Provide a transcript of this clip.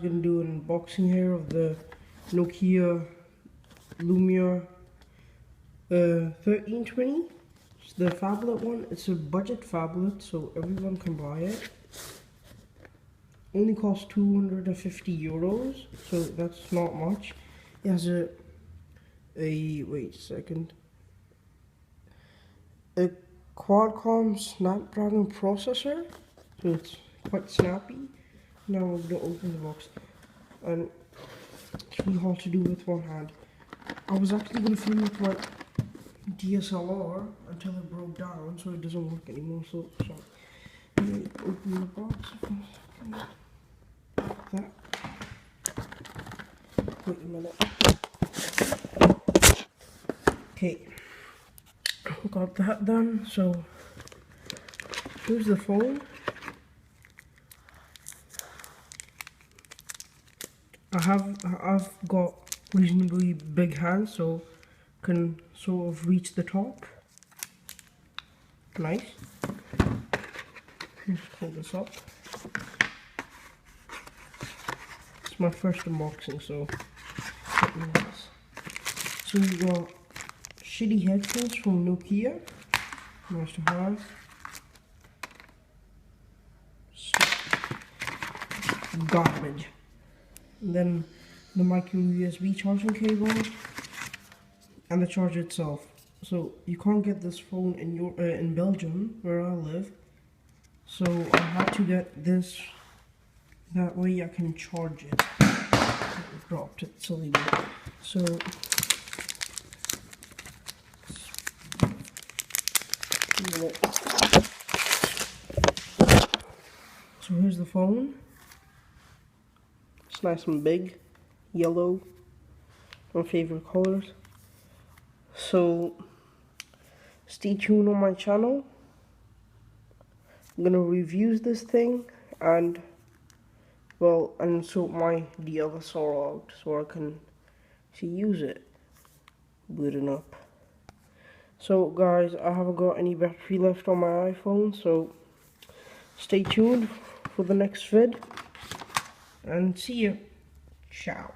gonna do an unboxing here of the Nokia Lumia 1320. It's the phablet one. It's a budget phablet, so everyone can buy it. Only costs 250 euros, so that's not much. It has a wait a second. A Qualcomm Snapdragon processor, so it's quite snappy. Now we're gonna open the box, and it's really hard to do with one hand. I was actually gonna film with my DSLR until it broke down, so it doesn't work anymore. So let me open the box for a second. That. Wait a minute. Okay, got that done. So here's the phone. I've got reasonably big hands, so can sort of reach the top. Nice. Let's pull this up. It's my first unboxing, so nice. So we got shitty headphones from Nokia. Nice to have. Garbage. And then the micro USB charging cable and the charger itself. So you can't get this phone in Belgium where I live. So I had to get this. That way I can charge it. I dropped it silly bit. So here's the phone. It's nice and big, yellow, my favorite colors. So stay tuned on my channel. I'm gonna review this thing and sort my DSLR out so I can use it booting up. So guys, I haven't got any battery left on my iPhone, so stay tuned for the next vid and see you. Ciao.